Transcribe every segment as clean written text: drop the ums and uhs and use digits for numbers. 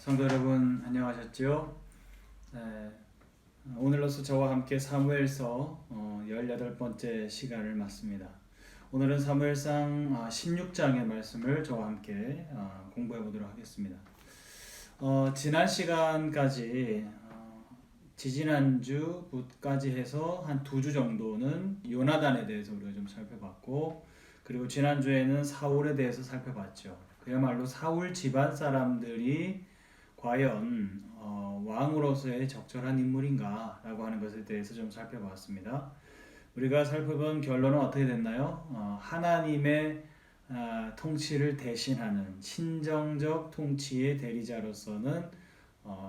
성도 여러분 안녕하셨죠? 네, 오늘로서 저와 함께 사무엘서 18번째 시간을 맞습니다. 오늘은 사무엘상 16장의 말씀을 저와 함께 공부해 보도록 하겠습니다. 지난 시간까지 지지난주까지 해서 한 2주 정도는 요나단에 대해서 우리가 좀 살펴봤고, 그리고 지난주에는 사울에 대해서 살펴봤죠. 그야말로 사울 집안 사람들이 과연 왕으로서의 적절한 인물인가 라고 하는 것에 대해서 좀 살펴봤습니다. 우리가 살펴본 결론은 어떻게 됐나요? 하나님의 통치를 대신하는 신정적 통치의 대리자로서는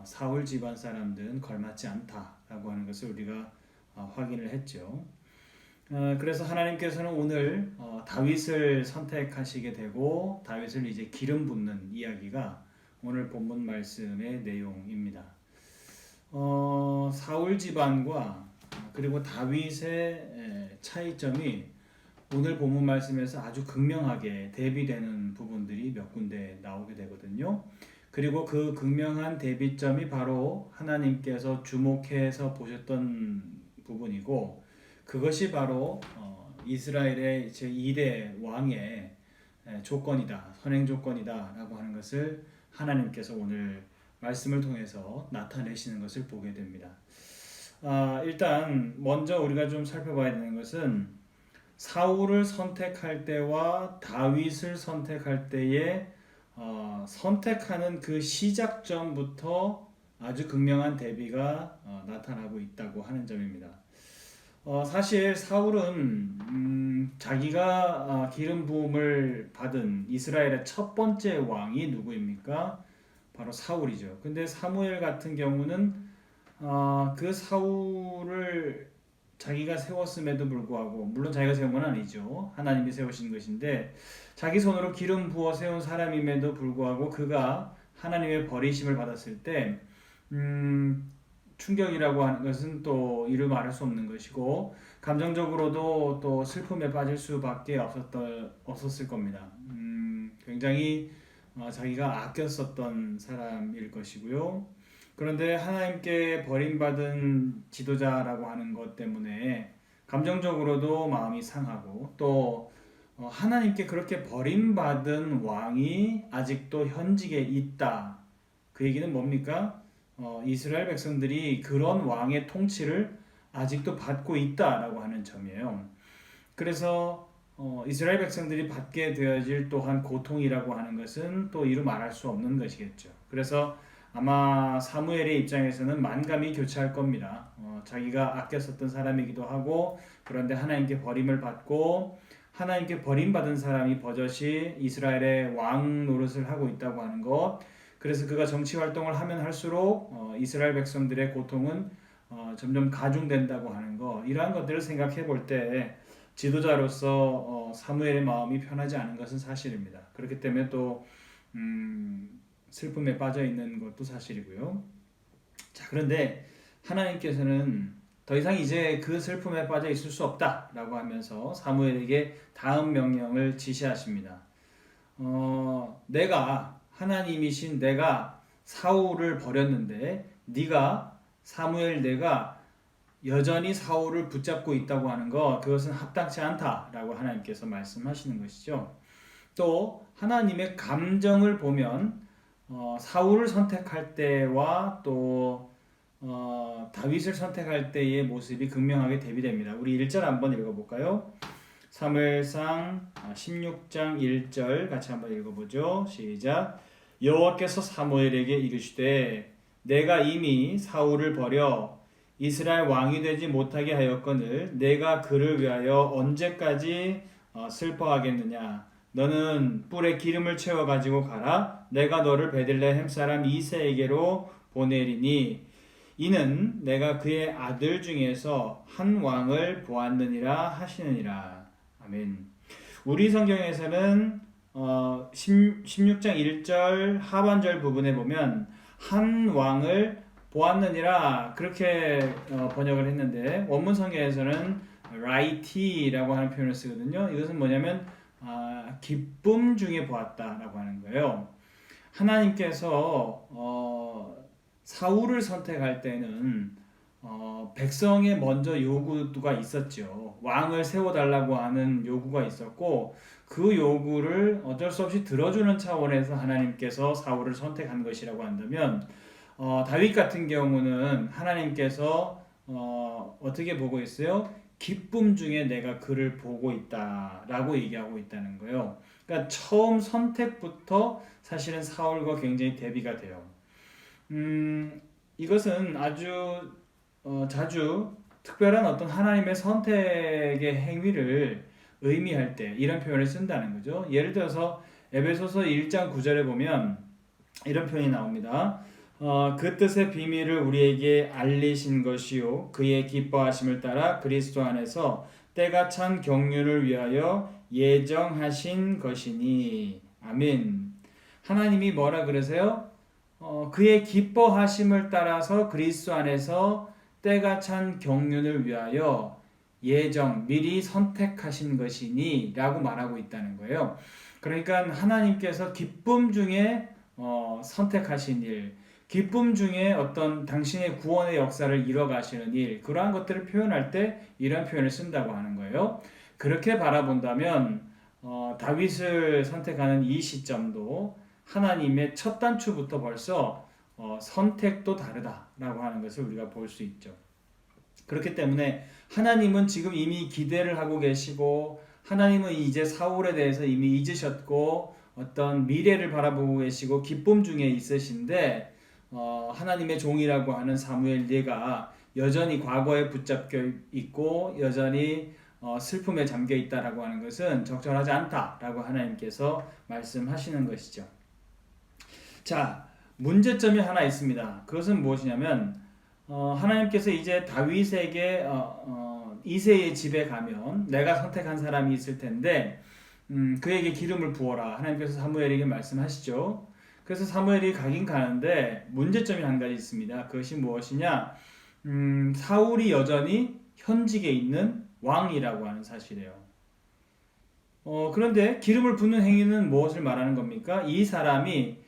사울 집안 사람들은 걸맞지 않다라고 하는 것을 우리가 확인을 했죠. 그래서 하나님께서는 오늘 다윗을 선택하시게 되고 다윗을 이제 기름 붓는 이야기가 오늘 본문 말씀의 내용입니다. 사울 집안과 그리고 다윗의 차이점이 오늘 본문 말씀에서 아주 극명하게 대비되는 부분들이 몇 군데 나오게 되거든요. 그리고 그 극명한 대비점이 바로 하나님께서 주목해서 보셨던 부분이고, 그것이 바로 이스라엘의 제2대 왕의 조건이다, 선행 조건이다 라고 하는 것을 하나님께서 오늘 말씀을 통해서 나타내시는 것을 보게 됩니다. 일단 먼저 우리가 좀 살펴봐야 되는 것은 사울을 선택할 때와 다윗을 선택할 때에 선택하는 그 시작점부터 아주 극명한 대비가 나타나고 있다고 하는 점입니다. 사실 사울은 자기가 기름 부음을 받은 이스라엘의 첫 번째 왕이 누구입니까? 바로 사울이죠. 근데 사무엘 같은 경우는 그 사울을 자기가 세웠음에도 불구하고, 물론 자기가 세운 건 아니죠. 하나님이 세우신 것인데 자기 손으로 기름 부어 세운 사람임에도 불구하고 그가 하나님의 버리심을 받았을 때 충격이라고 하는 것은 또 이루 말할 수 없는 것이고, 감정적으로도 또 슬픔에 빠질 수밖에 없었을 겁니다. 굉장히 자기가 아꼈었던 사람일 것이고요. 그런데 하나님께 버림받은 지도자라고 하는 것 때문에 감정적으로도 마음이 상하고, 또 하나님께 그렇게 버림받은 왕이 아직도 현직에 있다. 그 얘기는 뭡니까? 이스라엘 백성들이 그런 왕의 통치를 아직도 받고 있다라고 하는 점이에요. 그래서 이스라엘 백성들이 받게 되어질 또한 고통이라고 하는 것은 또 이루 말할 수 없는 것이겠죠. 그래서 아마 사무엘의 입장에서는 만감이 교차할 겁니다. 자기가 아껴 썼던 사람이기도 하고, 그런데 하나님께 버림을 받고 하나님께 버림받은 사람이 버젓이 이스라엘의 왕 노릇을 하고 있다고 하는 것, 그래서 그가 정치 활동을 하면 할수록 이스라엘 백성들의 고통은 점점 가중된다고 하는 것, 이러한 것들을 생각해 볼 때 지도자로서 사무엘의 마음이 편하지 않은 것은 사실입니다. 그렇기 때문에 또 슬픔에 빠져 있는 것도 사실이고요. 자, 그런데 하나님께서는 더 이상 이제 그 슬픔에 빠져 있을 수 없다라고 하면서 사무엘에게 다음 명령을 지시하십니다. 하나님이신 내가 사울을 버렸는데 네가 사무엘 내가 여전히 사울을 붙잡고 있다고 하는 것, 그것은 합당치 않다라고 하나님께서 말씀하시는 것이죠. 또 하나님의 감정을 보면 사울을 선택할 때와 또 다윗을 선택할 때의 모습이 극명하게 대비됩니다. 우리 1절 한번 읽어볼까요? 사무엘상 16장 1절 같이 한번 읽어보죠. 시작. 여호와께서 사무엘에게 이르시되 내가 이미 사울을 버려 이스라엘 왕이 되지 못하게 하였거늘 내가 그를 위하여 언제까지 슬퍼하겠느냐. 너는 뿔에 기름을 채워 가지고 가라. 내가 너를 베들레헴 사람 이새에게로 보내리니 이는 내가 그의 아들 중에서 한 왕을 보았느니라 하시느니라. 아멘. 우리 성경에서는 16장 1절 하반절 부분에 보면 한 왕을 보았느니라 그렇게 번역을 했는데, 원문 성경에서는 라이티라고 하는 표현을 쓰거든요. 이것은 뭐냐면 기쁨 중에 보았다라고 하는 거예요. 하나님께서 사울을 선택할 때는 백성의 먼저 요구가 있었죠. 왕을 세워달라고 하는 요구가 있었고 그 요구를 어쩔 수 없이 들어주는 차원에서 하나님께서 사울을 선택한 것이라고 한다면 다윗 같은 경우는 하나님께서 어떻게 보고 있어요? 기쁨 중에 내가 그를 보고 있다라고 얘기하고 있다는 거예요. 그러니까 처음 선택부터 사실은 사울과 굉장히 대비가 돼요. 이것은 아주 자주 특별한 어떤 하나님의 선택의 행위를 의미할 때 이런 표현을 쓴다는 거죠. 예를 들어서 에베소서 1장 9절에 보면 이런 표현이 나옵니다. 그 뜻의 비밀을 우리에게 알리신 것이요 그의 기뻐하심을 따라 그리스도 안에서 때가 찬 경륜을 위하여 예정하신 것이니. 아멘. 하나님이 뭐라 그러세요? 그의 기뻐하심을 따라서 그리스도 안에서 때가 찬 경륜을 위하여 미리 선택하신 것이니 라고 말하고 있다는 거예요. 그러니까 하나님께서 기쁨 중에 선택하신 일, 기쁨 중에 어떤 당신의 구원의 역사를 이뤄가시는 일, 그러한 것들을 표현할 때 이런 표현을 쓴다고 하는 거예요. 그렇게 바라본다면 다윗을 선택하는 이 시점도 하나님의 첫 단추부터 벌써 선택도 다르다라고 하는 것을 우리가 볼 수 있죠. 그렇기 때문에 하나님은 지금 이미 기대를 하고 계시고 하나님은 이제 사울에 대해서 이미 잊으셨고 어떤 미래를 바라보고 계시고 기쁨 중에 있으신데 하나님의 종이라고 하는 사무엘 네가 여전히 과거에 붙잡혀 있고 여전히 슬픔에 잠겨 있다라고 하는 것은 적절하지 않다라고 하나님께서 말씀하시는 것이죠. 자, 문제점이 하나 있습니다. 그것은 무엇이냐면 하나님께서 이제 다윗에게 이새의 집에 가면 내가 선택한 사람이 있을 텐데 그에게 기름을 부어라. 하나님께서 사무엘에게 말씀하시죠. 그래서 사무엘이 가긴 가는데 문제점이 한 가지 있습니다. 그것이 무엇이냐? 사울이 여전히 현직에 있는 왕이라고 하는 사실이에요. 그런데 기름을 붓는 행위는 무엇을 말하는 겁니까? 이 사람이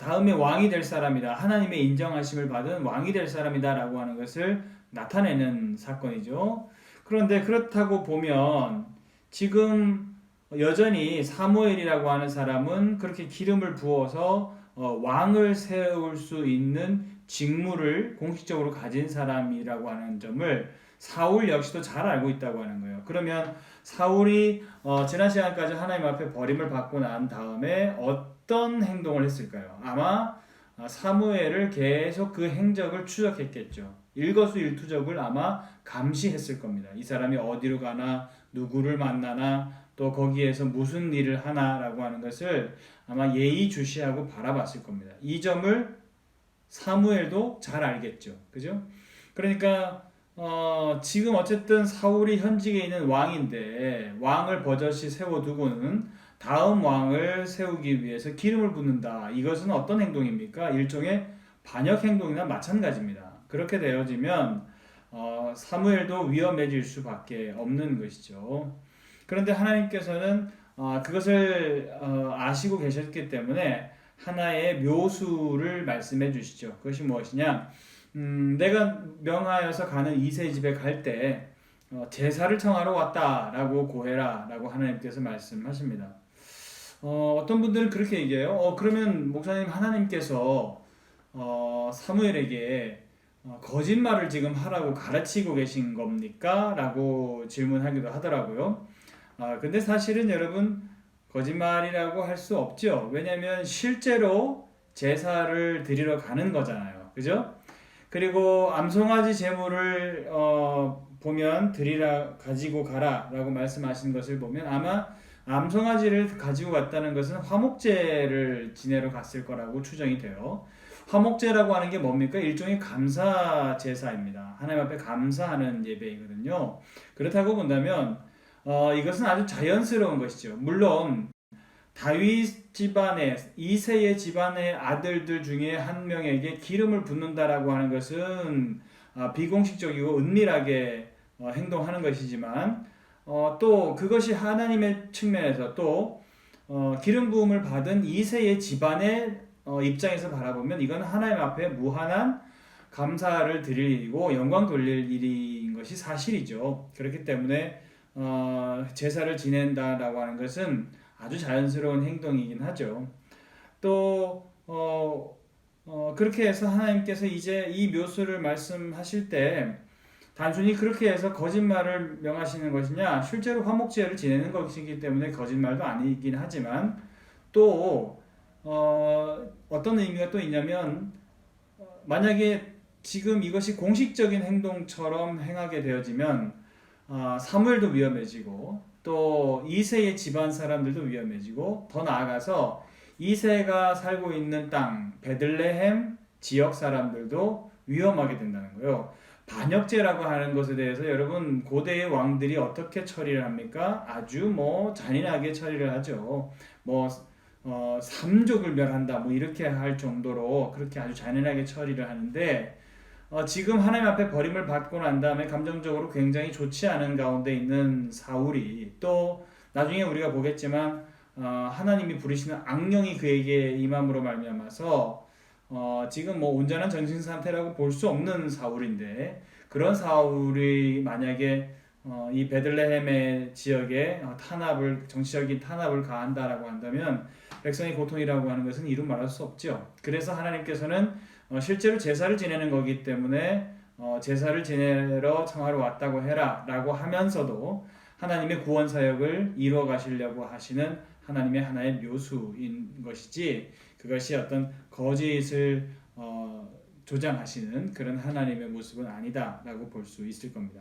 다음에 왕이 될 사람이다. 하나님의 인정하심을 받은 왕이 될 사람이다 라고 하는 것을 나타내는 사건이죠. 그런데 그렇다고 보면 지금 여전히 사무엘이라고 하는 사람은 그렇게 기름을 부어서 왕을 세울 수 있는 직무를 공식적으로 가진 사람이라고 하는 점을 사울 역시도 잘 알고 있다고 하는 거예요. 그러면 사울이 지난 시간까지 하나님 앞에 버림을 받고 난 다음에 어떤 행동을 했을까요? 아마 사무엘을 계속 그 행적을 추적했겠죠. 일거수일투족을 아마 감시했을 겁니다. 이 사람이 어디로 가나, 누구를 만나나, 또 거기에서 무슨 일을 하나라고 하는 것을 아마 예의주시하고 바라봤을 겁니다. 이 점을 사무엘도 잘 알겠죠. 그죠? 그러니까 지금 어쨌든 사울이 현직에 있는 왕인데 왕을 버젓이 세워두고는 다음 왕을 세우기 위해서 기름을 붓는다. 이것은 어떤 행동입니까? 일종의 반역 행동이나 마찬가지입니다. 그렇게 되어지면 사무엘도 위험해질 수밖에 없는 것이죠. 그런데 하나님께서는 그것을 아시고 계셨기 때문에 하나의 묘수를 말씀해 주시죠. 그것이 무엇이냐? 내가 명하여서 가는 이새의 집에 갈 때 제사를 청하러 왔다라고 고해라 라고 하나님께서 말씀하십니다. 어떤 분들은 그렇게 얘기해요. 그러면 목사님 하나님께서 사무엘에게 거짓말을 지금 하라고 가르치고 계신 겁니까? 라고 질문하기도 하더라고요. 근데 사실은 여러분 거짓말이라고 할 수 없죠. 왜냐하면 실제로 제사를 드리러 가는 거잖아요. 그죠? 그리고 암송아지 제물을 보면 드리라 가지고 가라 라고 말씀하신 것을 보면 아마 암송아지를 가지고 갔다는 것은 화목제를 지내러 갔을 거라고 추정이 돼요. 화목제라고 하는 게 뭡니까? 일종의 감사 제사입니다. 하나님 앞에 감사하는 예배이거든요. 그렇다고 본다면 이것은 아주 자연스러운 것이죠. 물론 다윗 집안의 이새의 집안의 아들들 중에 한 명에게 기름을 붓는다라고 하는 것은 비공식적이고 은밀하게 행동하는 것이지만 또 그것이 하나님의 측면에서 또 기름 부음을 받은 이새의 집안의 입장에서 바라보면 이건 하나님 앞에 무한한 감사를 드릴 일이고 영광 돌릴 일인 것이 사실이죠. 그렇기 때문에 제사를 지낸다라고 하는 것은 아주 자연스러운 행동이긴 하죠. 또 그렇게 해서 하나님께서 이제 이 묘수를 말씀하실 때 단순히 그렇게 해서 거짓말을 명하시는 것이냐, 실제로 화목제를 지내는 것이기 때문에 거짓말도 아니긴 하지만 또 어떤 의미가 또 있냐면 만약에 지금 이것이 공식적인 행동처럼 행하게 되어지면 사무엘도 위험해지고 또 이세의 집안 사람들도 위험해지고 더 나아가서 이세가 살고 있는 땅 베들레헴 지역 사람들도 위험하게 된다는 거예요. 반역죄라고 하는 것에 대해서 여러분 고대의 왕들이 어떻게 처리를 합니까? 아주 뭐 잔인하게 처리를 하죠. 뭐 삼족을 멸한다 뭐 이렇게 할 정도로 그렇게 아주 잔인하게 처리를 하는데 지금 하나님 앞에 버림을 받고 난 다음에 감정적으로 굉장히 좋지 않은 가운데 있는 사울이 또 나중에 우리가 보겠지만 하나님이 부르시는 악령이 그에게 임함으로 말미암아서 지금 뭐 온전한 정신 상태라고 볼 수 없는 사울인데 그런 사울이 만약에 이 베들레헴의 지역에 정치적인 탄압을 가한다라고 한다면 백성의 고통이라고 하는 것은 이루 말할 수 없죠. 그래서 하나님께서는 실제로 제사를 지내는 거기 때문에 제사를 지내러 청하러 왔다고 해라 라고 하면서도 하나님의 구원 사역을 이루어 가시려고 하시는 하나님의 하나의 묘수인 것이지 그것이 어떤 거짓을 조장하시는 그런 하나님의 모습은 아니다라고 볼 수 있을 겁니다.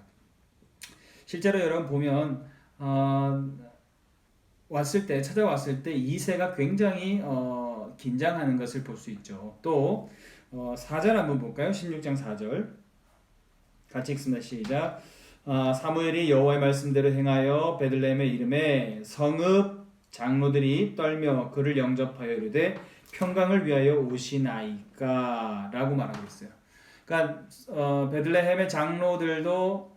실제로 여러분 보면 찾아왔을 때 이새가 굉장히 긴장하는 것을 볼 수 있죠. 또 4절 한번 볼까요? 16장 4절 같이 읽습니다. 시작. 사무엘이 여호와의 말씀대로 행하여 베들레헴의 이름에 성읍 장로들이 떨며 그를 영접하여 이르되 평강을 위하여 오시나이까 라고 말하고 있어요. 그러니까 베들레헴의 장로들도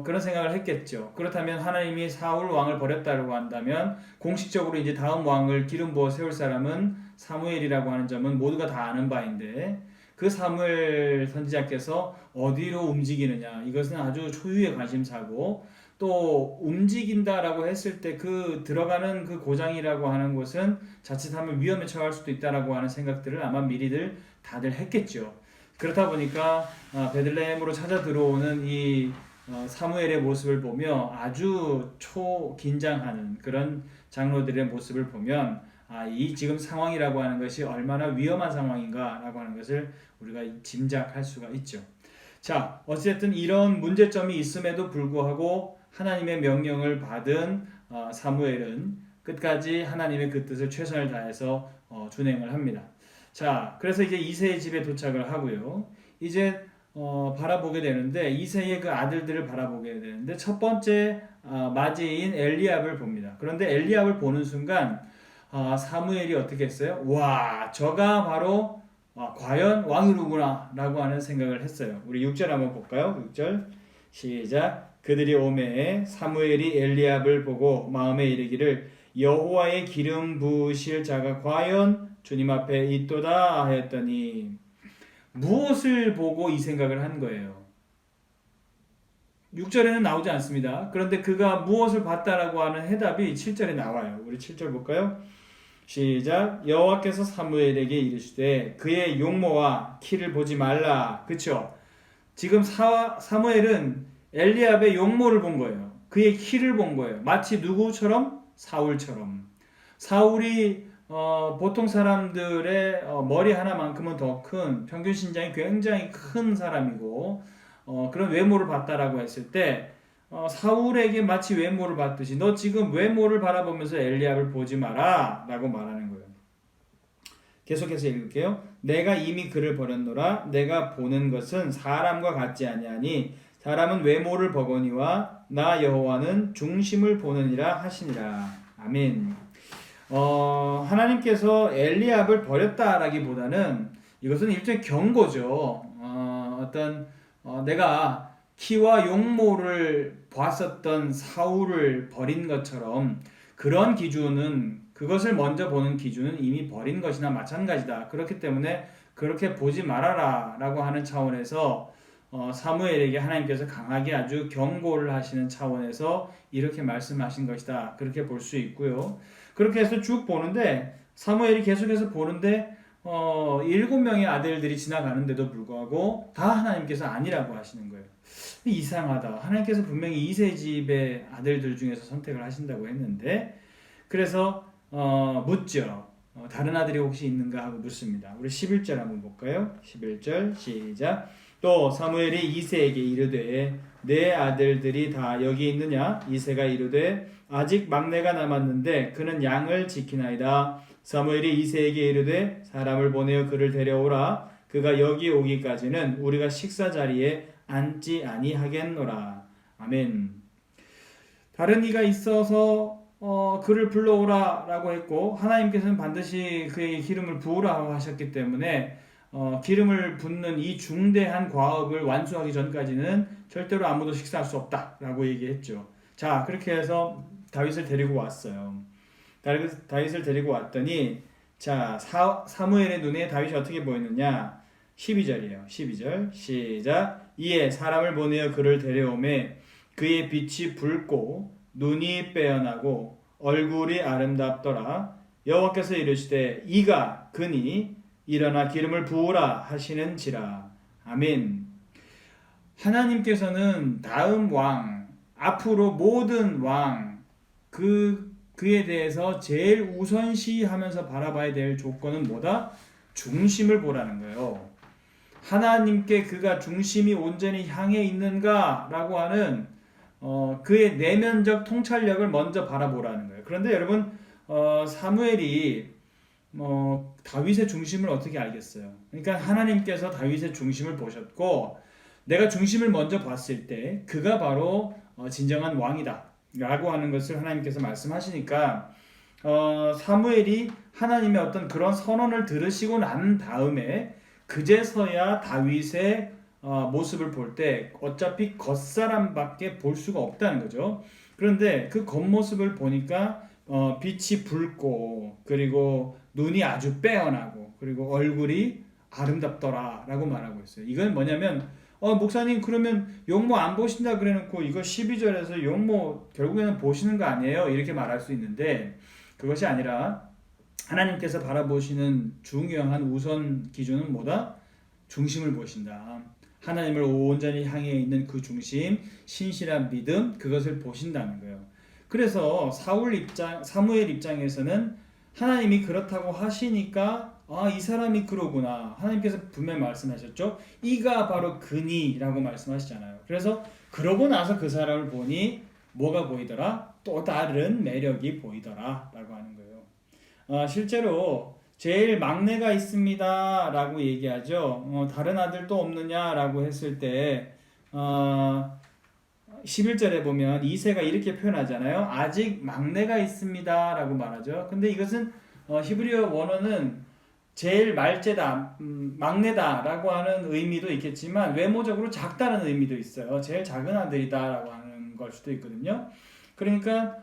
그런 생각을 했겠죠. 그렇다면 하나님이 사울 왕을 버렸다고 한다면 공식적으로 이제 다음 왕을 기름 부어 세울 사람은 사무엘이라고 하는 점은 모두가 다 아는 바인데 그 사무엘 선지자께서 어디로 움직이느냐 이것은 아주 초유의 관심사고 또 움직인다라고 했을 때 그 들어가는 그 고장이라고 하는 것은 자칫하면 위험에 처할 수도 있다라고 하는 생각들을 아마 미리들 다들 했겠죠. 그렇다 보니까 베들레헴으로 찾아 들어오는 이 사무엘의 모습을 보며 아주 긴장하는 그런 장로들의 모습을 보면 이 지금 상황이라고 하는 것이 얼마나 위험한 상황인가라고 하는 것을 우리가 짐작할 수가 있죠. 자, 어쨌든 이런 문제점이 있음에도 불구하고 하나님의 명령을 받은 사무엘은 끝까지 하나님의 그 뜻을 최선을 다해서 준행을 합니다. 자, 그래서 이제 이새의 집에 도착을 하고요. 이제 바라보게 되는데 이새의 그 아들들을 바라보게 되는데 첫 번째 맞이인 엘리압을 봅니다. 그런데 엘리압을 보는 순간 사무엘이 어떻게 했어요? 와, 저가 바로 과연 왕이로구나 라고 하는 생각을 했어요. 우리 6절 한번 볼까요? 6절 시작. 그들이 오매 사무엘이 엘리압을 보고 마음에 이르기를 여호와의 기름 부으실 자가 과연 주님 앞에 있도다 하였더니 무엇을 보고 이 생각을 한 거예요? 6절에는 나오지 않습니다. 그런데 그가 무엇을 봤다라고 하는 해답이 7절에 나와요. 우리 7절 볼까요? 시작. 여호와께서 사무엘에게 이르시되 그의 용모와 키를 보지 말라. 그렇죠? 지금 사무엘은 엘리압의 용모를 본 거예요. 그의 키를 본 거예요. 마치 누구처럼? 사울처럼. 사울이 보통 사람들의 머리 하나만큼은 더 큰 평균 신장이 굉장히 큰 사람이고 그런 외모를 봤다라고 했을 때 사울에게 마치 외모를 봤듯이 너 지금 외모를 바라보면서 엘리압을 보지 마라 라고 말하는 거예요. 계속해서 읽을게요. 내가 이미 그를 버렸노라. 내가 보는 것은 사람과 같지 아니하니 사람은 외모를 보거니와 나 여호와는 중심을 보느니라 하시니라. 아멘. 하나님께서 엘리압을 버렸다라기보다는 이것은 일종의 경고죠. 내가 키와 용모를 봤었던 사울을 버린 것처럼 그런 기준은 그것을 먼저 보는 기준은 이미 버린 것이나 마찬가지다. 그렇기 때문에 그렇게 보지 말아라 라고 하는 차원에서 사무엘에게 하나님께서 강하게 아주 경고를 하시는 차원에서 이렇게 말씀하신 것이다. 그렇게 볼 수 있고요. 그렇게 해서 쭉 보는데 사무엘이 계속해서 보는데 7명의 아들들이 지나가는데도 불구하고 다 하나님께서 아니라고 하시는 거예요. 이상하다. 하나님께서 분명히 이세 집의 아들들 중에서 선택을 하신다고 했는데 그래서 묻죠. 다른 아들이 혹시 있는가 하고 묻습니다. 우리 11절 한번 볼까요? 11절 시작. 또 사무엘이 이새에게 이르되 내 아들들이 다 여기 있느냐? 이새가 이르되 아직 막내가 남았는데 그는 양을 지키나이다. 사무엘이 이새에게 이르되 사람을 보내어 그를 데려오라. 그가 여기 오기까지는 우리가 식사 자리에 앉지 아니하겠노라. 아멘. 다른 이가 있어서 그를 불러오라 라고 했고 하나님께서는 반드시 그에게 기름을 부으라 하셨기 때문에 기름을 붓는 이 중대한 과업을 완수하기 전까지는 절대로 아무도 식사할 수 없다 라고 얘기했죠. 자, 그렇게 해서 다윗을 데리고 왔어요. 다윗을 데리고 왔더니 자, 사무엘의 눈에 다윗이 어떻게 보이느냐? 12절이에요. 12절 시작. 이에 사람을 보내어 그를 데려오매 그의 빛이 붉고 눈이 빼어나고 얼굴이 아름답더라. 여호와께서 이르시되 이가 그니 일어나 기름을 부으라 하시는지라. 아멘. 하나님께서는 다음 왕, 앞으로 모든 왕, 그에 대해서 제일 우선시하면서 바라봐야 될 조건은 뭐다? 중심을 보라는 거예요. 하나님께 그가 중심이 온전히 향해 있는가라고 하는 그의 내면적 통찰력을 먼저 바라보라는 거예요. 그런데 여러분 사무엘이 다윗의 중심을 어떻게 알겠어요? 그러니까 하나님께서 다윗의 중심을 보셨고 내가 중심을 먼저 봤을 때 그가 바로 진정한 왕이다 라고 하는 것을 하나님께서 말씀하시니까 사무엘이 하나님의 어떤 그런 선언을 들으시고 난 다음에 그제서야 다윗의 모습을 볼 때 어차피 겉사람밖에 볼 수가 없다는 거죠. 그런데 그 겉모습을 보니까 빛이 붉고 그리고 눈이 아주 빼어나고 그리고 얼굴이 아름답더라 라고 말하고 있어요. 이건 뭐냐면 목사님 그러면 용모 안 보신다 그래놓고 이거 12절에서 용모 결국에는 보시는 거 아니에요? 이렇게 말할 수 있는데 그것이 아니라 하나님께서 바라보시는 중요한 우선 기준은 뭐다? 중심을 보신다. 하나님을 온전히 향해 있는 그 중심, 신실한 믿음, 그것을 보신다는 거예요. 그래서 사무엘 입장에서는 하나님이 그렇다고 하시니까 이 사람이 그러구나. 하나님께서 분명히 말씀하셨죠. 이가 바로 그니라고 말씀하시잖아요. 그래서 그러고 나서 그 사람을 보니 뭐가 보이더라? 또 다른 매력이 보이더라 라고 하는 거예요. 실제로 제일 막내가 있습니다 라고 얘기하죠. 다른 아들도 없느냐 라고 했을 때 11절에 보면 이새가 이렇게 표현하잖아요. 아직 막내가 있습니다 라고 말하죠. 근데 이것은 히브리어 원어는 제일 말째다, 막내다 라고 하는 의미도 있겠지만 외모적으로 작다는 의미도 있어요. 제일 작은 아들이다 라고 하는 걸 수도 있거든요. 그러니까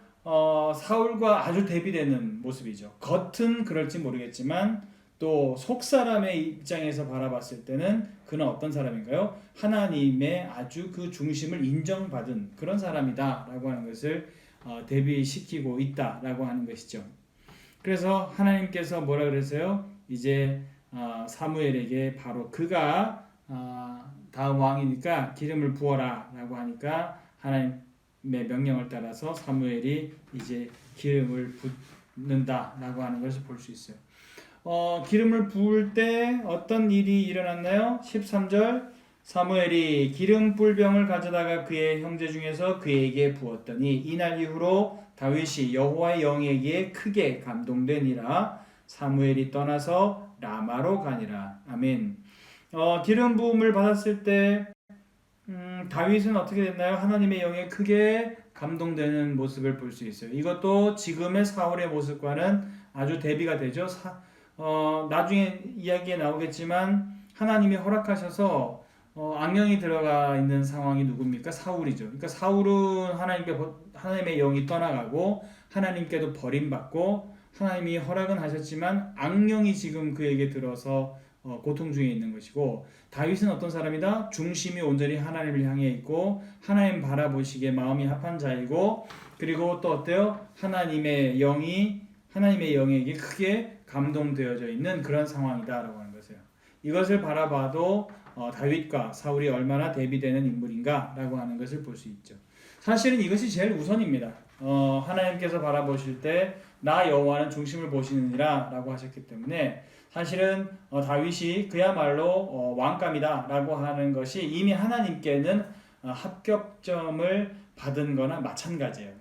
사울과 아주 대비되는 모습이죠. 겉은 그럴지 모르겠지만 또 속사람의 입장에서 바라봤을 때는 그는 어떤 사람인가요? 하나님의 아주 그 중심을 인정받은 그런 사람이다 라고 하는 것을 대비시키고 있다 라고 하는 것이죠. 그래서 하나님께서 뭐라 그랬어요? 이제 사무엘에게 바로 그가 다음 왕이니까 기름을 부어라 라고 하니까 하나님의 명령을 따라서 사무엘이 이제 기름을 붓는다 라고 하는 것을 볼 수 있어요. 기름을 부을 때 어떤 일이 일어났나요? 13절 사무엘이 기름 뿔병을 가져다가 그의 형제 중에서 그에게 부었더니 이날 이후로 다윗이 여호와의 영에게 크게 감동되니라. 사무엘이 떠나서 라마로 가니라. 아멘. 기름 부음을 받았을 때 다윗은 어떻게 됐나요? 하나님의 영에 크게 감동되는 모습을 볼 수 있어요. 이것도 지금의 사울의 모습과는 아주 대비가 되죠. 나중에 이야기에 나오겠지만 하나님이 허락하셔서 악령이 들어가 있는 상황이 누굽니까? 사울이죠. 그러니까 사울은 하나님의 영이 떠나가고 하나님께도 버림받고 하나님이 허락은 하셨지만 악령이 지금 그에게 들어서 고통 중에 있는 것이고, 다윗은 어떤 사람이다? 중심이 온전히 하나님을 향해 있고 하나님 바라보시기에 마음이 합한 자이고, 그리고 또 어때요? 하나님의 영에게 크게 감동되어져 있는 그런 상황이다라고 하는 것이에요. 이것을 바라봐도 다윗과 사울이 얼마나 대비되는 인물인가라고 하는 것을 볼 수 있죠. 사실은 이것이 제일 우선입니다. 하나님께서 바라보실 때 나 여호와는 중심을 보시느니라 라고 하셨기 때문에, 사실은 다윗이 그야말로 왕감이다 라고 하는 것이 이미 하나님께는 합격점을 받은 거나 마찬가지예요.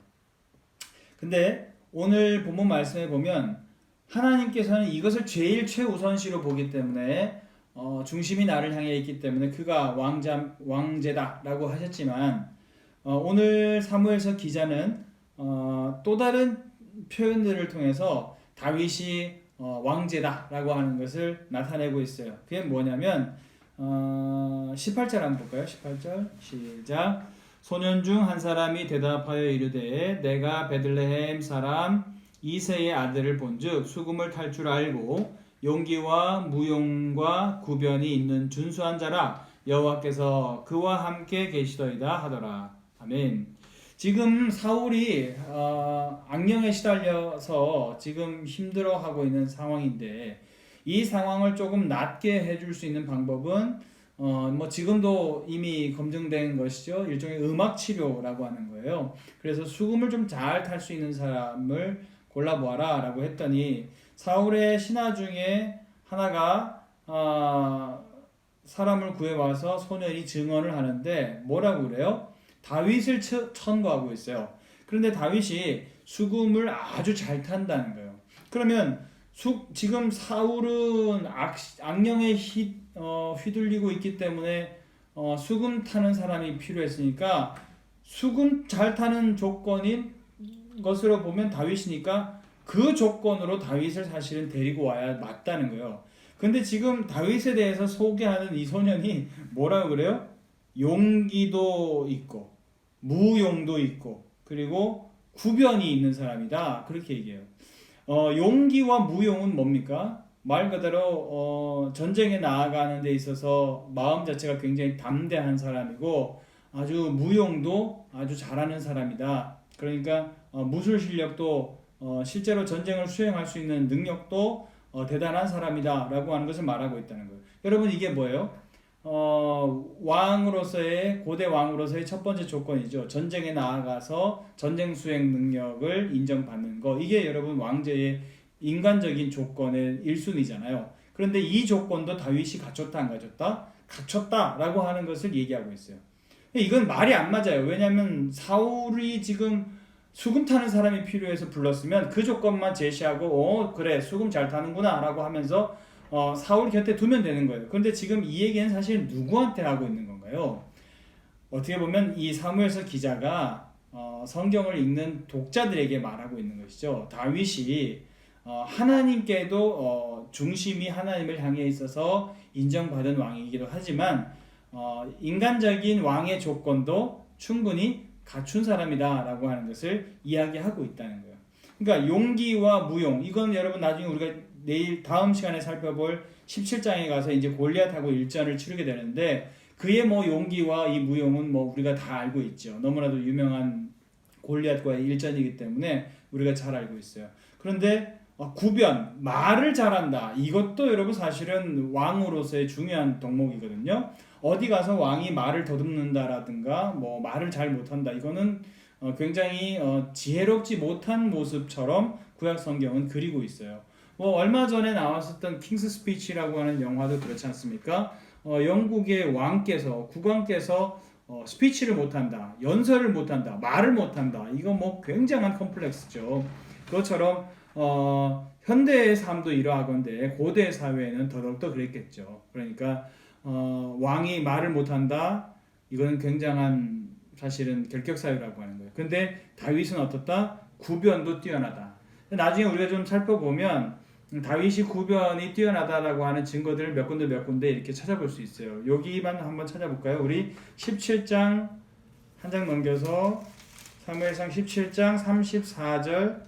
근데 오늘 본문 말씀에 보면 하나님께서는 이것을 제일 최우선시로 보기 때문에 중심이 나를 향해 있기 때문에 그가 왕제다라고 하셨지만, 오늘 사무엘서 기자는 또 다른 표현들을 통해서 다윗이 왕제다라고 하는 것을 나타내고 있어요. 그게 뭐냐면 18절 한번 볼까요? 18절 시작. 소년 중 한 사람이 대답하여 이르되 내가 베들레헴 사람 이새의 아들을 본즉 수금을 탈 줄 알고 용기와 무용과 구변이 있는 준수한 자라, 여호와께서 그와 함께 계시더이다 하더라. 아멘. 지금 사울이 악령에 시달려서 지금 힘들어하고 있는 상황인데, 이 상황을 조금 낫게 해줄 수 있는 방법은 뭐 지금도 이미 검증된 것이죠. 일종의 음악 치료라고 하는 거예요. 그래서 수금을 좀 잘 탈 수 있는 사람을 골라보아라 라고 했더니, 사울의 신하 중에 하나가 사람을 구해와서 소년이 증언을 하는데 뭐라고 그래요? 다윗을 천거하고 있어요. 그런데 다윗이 수금을 아주 잘 탄다는 거예요. 그러면 지금 사울은 악령에 휘둘리고 있기 때문에 수금 타는 사람이 필요했으니까, 수금 잘 타는 조건인 것으로 보면 다윗이니까 그 조건으로 다윗을 사실은 데리고 와야 맞다는 거예요. 근데 지금 다윗에 대해서 소개하는 이 소년이 뭐라고 그래요? 용기도 있고 무용도 있고 그리고 구변이 있는 사람이다, 그렇게 얘기해요. 용기와 무용은 뭡니까? 말 그대로 전쟁에 나아가는 데 있어서 마음 자체가 굉장히 담대한 사람이고, 아주 무용도 아주 잘하는 사람이다. 그러니까 무술 실력도 실제로 전쟁을 수행할 수 있는 능력도 대단한 사람이다 라고 하는 것을 말하고 있다는 거예요. 여러분, 이게 뭐예요? 고대 왕으로서의 첫 번째 조건이죠. 전쟁에 나아가서 전쟁 수행 능력을 인정받는 거. 이게 여러분 왕제의 인간적인 조건의 1순위잖아요. 그런데 이 조건도 다윗이 갖췄다 안 갖췄다? 갖췄다라고 하는 것을 얘기하고 있어요. 이건 말이 안 맞아요. 왜냐하면 사울이 지금 수금 타는 사람이 필요해서 불렀으면 그 조건만 제시하고 그래 수금 잘 타는구나 라고 하면서 사울 곁에 두면 되는 거예요. 그런데 지금 이 얘기는 사실 누구한테 하고 있는 건가요? 어떻게 보면 이 사무엘서 기자가 성경을 읽는 독자들에게 말하고 있는 것이죠. 다윗이 하나님께도 중심이 하나님을 향해 있어서 인정받은 왕이기도 하지만 인간적인 왕의 조건도 충분히 갖춘 사람이다 라고 하는 것을 이야기하고 있다는 거예요. 그러니까 용기와 무용, 이건 여러분 나중에 우리가 내일 다음 시간에 살펴볼 17장에 가서 이제 골리앗하고 일전을 치르게 되는데, 그의 뭐 용기와 이 무용은 뭐 우리가 다 알고 있죠. 너무나도 유명한 골리앗과의 일전이기 때문에 우리가 잘 알고 있어요. 그런데 구변, 말을 잘한다. 이것도 여러분 사실은 왕으로서의 중요한 덕목이거든요. 어디 가서 왕이 말을 더듬는다라든가 뭐 말을 잘 못한다. 이거는 굉장히 지혜롭지 못한 모습처럼 구약 성경은 그리고 있어요. 뭐 얼마 전에 나왔었던 킹스 스피치라고 하는 영화도 그렇지 않습니까? 영국의 국왕께서 스피치를 못한다, 연설을 못한다, 말을 못한다. 이거 뭐 굉장한 컴플렉스죠. 그것처럼 현대의 삶도 이러하건대 고대 사회에는 더더욱더 그랬겠죠. 그러니까 왕이 말을 못한다, 이거는 굉장한 사실은 결격사유라고 하는 거예요. 근데 다윗은 어떻다? 구변도 뛰어나다. 나중에 우리가 좀 살펴보면 다윗이 구변이 뛰어나다라고 하는 증거들을 몇 군데 이렇게 찾아볼 수 있어요. 여기만 한번 찾아볼까요? 우리 17장 한 장 넘겨서 사무엘상 17장 34절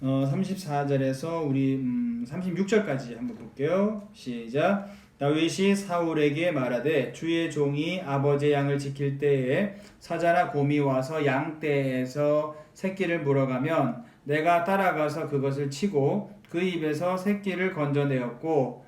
34절에서 우리 36절까지 한번 볼게요. 시작. 다윗이 사울에게 말하되 주의 종이 아버지의 양을 지킬 때에 사자나 곰이 와서 양떼에서 새끼를 물어가면 내가 따라가서 그것을 치고 그 입에서 새끼를 건져내었고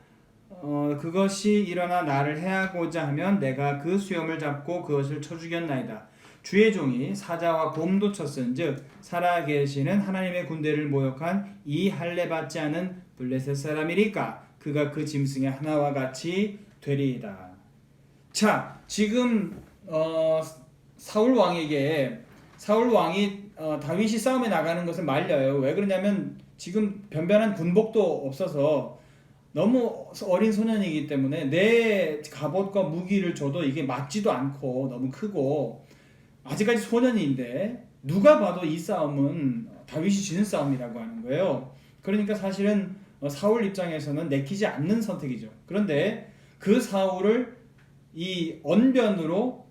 그것이 일어나 나를 해하고자 하면 내가 그 수염을 잡고 그것을 쳐 죽였나이다. 주의 종이 사자와 곰도 쳤은즉 살아계시는 하나님의 군대를 모욕한 이 할례 받지 않은 블레셋 사람이리까 그가 그 짐승의 하나와 같이 되리이다. 자, 지금 사울 왕이 다윗이 싸움에 나가는 것을 말려요. 왜 그러냐면 지금 변변한 군복도 없어서 너무 어린 소년이기 때문에 내 갑옷과 무기를 줘도 이게 맞지도 않고 너무 크고 아직까지 소년인데 누가 봐도 이 싸움은 다윗이 지는 싸움이라고 하는 거예요. 그러니까 사실은 사울 입장에서는 내키지 않는 선택이죠. 그런데 그 사울을 이 언변으로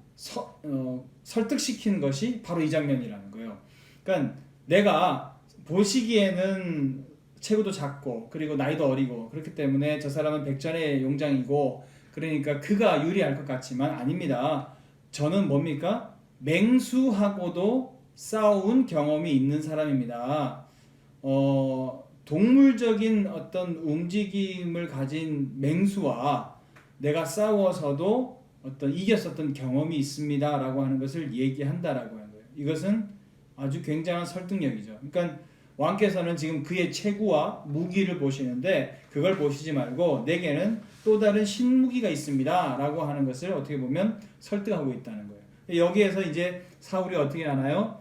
설득시키는 것이 바로 이 장면이라는 거예요. 그러니까 내가 보시기에는 체구도 작고 그리고 나이도 어리고 그렇기 때문에 저 사람은 백전의 용장이고 그러니까 그가 유리할 것 같지만 아닙니다. 저는 뭡니까? 맹수하고도 싸운 경험이 있는 사람입니다. 동물적인 어떤 움직임을 가진 맹수와 내가 싸워서도 어떤 이겼었던 경험이 있습니다라고 하는 것을 얘기한다라고 하는 거예요. 이것은 아주 굉장한 설득력이죠. 그러니까 왕께서는 지금 그의 체구와 무기를 보시는데 그걸 보시지 말고 내게는 또 다른 신무기가 있습니다라고 하는 것을 어떻게 보면 설득하고 있다는 거예요. 여기에서 이제 사울이 어떻게 하나요?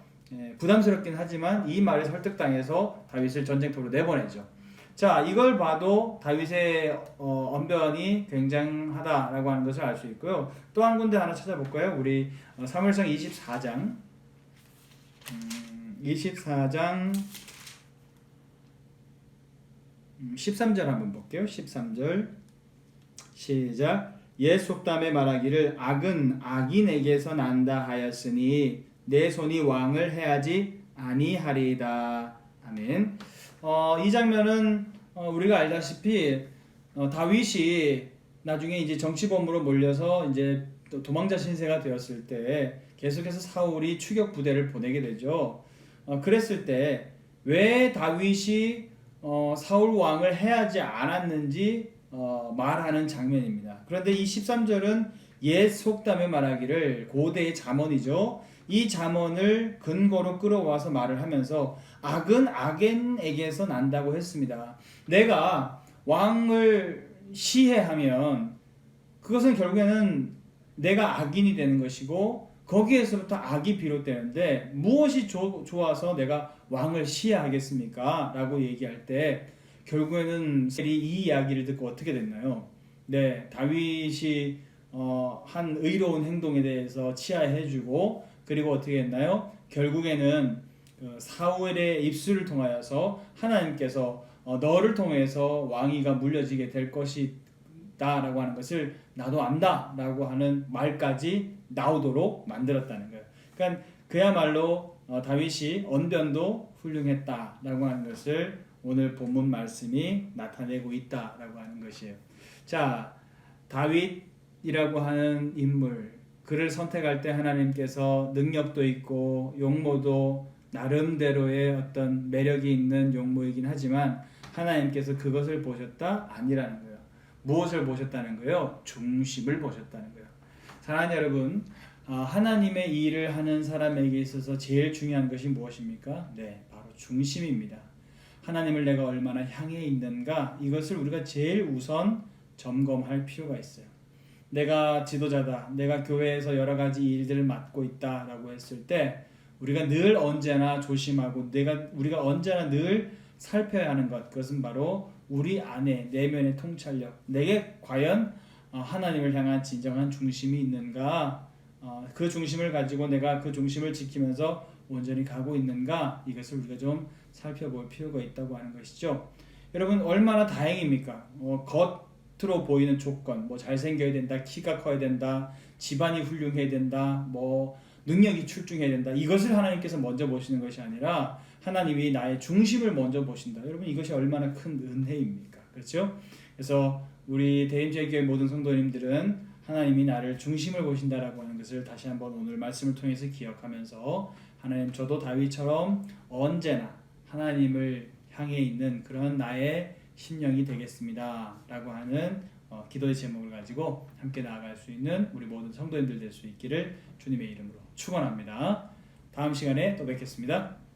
부담스럽긴 하지만 이 말에 설득당해서 다윗을 전쟁터로 내보내죠. 자, 이걸 봐도 다윗의 언변이 굉장하다라고 하는 것을 알 수 있고요. 또 한 군데 하나 찾아볼까요? 우리 사무엘상 24장 13절 한번 볼게요. 13절 시작. 옛 속담에 말하기를 악은 악인에게서 난다 하였으니 내 손이 왕을 해하지 아니하리이다. 아멘. 이 장면은 우리가 알다시피 다윗이 나중에 이제 정치범으로 몰려서 이제 도망자 신세가 되었을 때 계속해서 사울이 추격 부대를 보내게 되죠. 그랬을 때 왜 다윗이 사울 왕을 해하지 않았는지 말하는 장면입니다. 그런데 이 13절은 옛 속담에 말하기를 고대의 잠언이죠. 이 잠언을 근거로 끌어와서 말을 하면서 악은 악인에게서 난다고 했습니다. 내가 왕을 시해하면 그것은 결국에는 내가 악인이 되는 것이고 거기에서부터 악이 비롯되는데 무엇이 좋아서 내가 왕을 시해하겠습니까? 라고 얘기할 때 결국에는 이 이야기를 듣고 어떻게 됐나요? 네, 다윗이 한 의로운 행동에 대해서 치하해주고 그리고 어떻게 했나요? 결국에는 사울의 입술을 통하여서 하나님께서 너를 통해서 왕위가 물려지게 될 것이다라고 하는 것을 나도 안다라고 하는 말까지 나오도록 만들었다는 거예요. 그러니까 그야말로 다윗이 언변도 훌륭했다라고 하는 것을 오늘 본문 말씀이 나타내고 있다라고 하는 것이에요. 자, 다윗이라고 하는 인물, 그를 선택할 때 하나님께서 능력도 있고 용모도 나름대로의 어떤 매력이 있는 용모이긴 하지만 하나님께서 그것을 보셨다? 아니라는 거예요. 무엇을 보셨다는 거예요? 중심을 보셨다는 거예요. 사랑하는 여러분, 하나님의 일을 하는 사람에게 있어서 제일 중요한 것이 무엇입니까? 네, 바로 중심입니다. 하나님을 내가 얼마나 향해 있는가, 이것을 우리가 제일 우선 점검할 필요가 있어요. 내가 지도자다, 내가 교회에서 여러 가지 일들을 맡고 있다라고 했을 때 우리가 늘 언제나 조심하고 우리가 언제나 늘 살펴야 하는 것, 그것은 바로 우리 안에 내면의 통찰력, 내게 과연 하나님을 향한 진정한 중심이 있는가, 그 중심을 가지고 내가 그 중심을 지키면서 온전히 가고 있는가, 이것을 우리가 좀 살펴볼 필요가 있다고 하는 것이죠. 여러분, 얼마나 다행입니까? 겉으로 보이는 조건, 뭐 잘생겨야 된다, 키가 커야 된다, 집안이 훌륭해야 된다, 뭐 능력이 출중해야 된다, 이것을 하나님께서 먼저 보시는 것이 아니라 하나님이 나의 중심을 먼저 보신다. 여러분 이것이 얼마나 큰 은혜입니까? 그렇죠? 그래서 우리 대림제교회 모든 성도님들은 하나님이 나를 중심을 보신다라고 하는 것을 다시 한번 오늘 말씀을 통해서 기억하면서 하나님 저도 다윗처럼 언제나 하나님을 향해 있는 그런 나의 심령이 되겠습니다 라고 하는 기도의 제목을 가지고 함께 나아갈 수 있는 우리 모든 성도님들 될 수 있기를 주님의 이름으로 축원합니다. 다음 시간에 또 뵙겠습니다.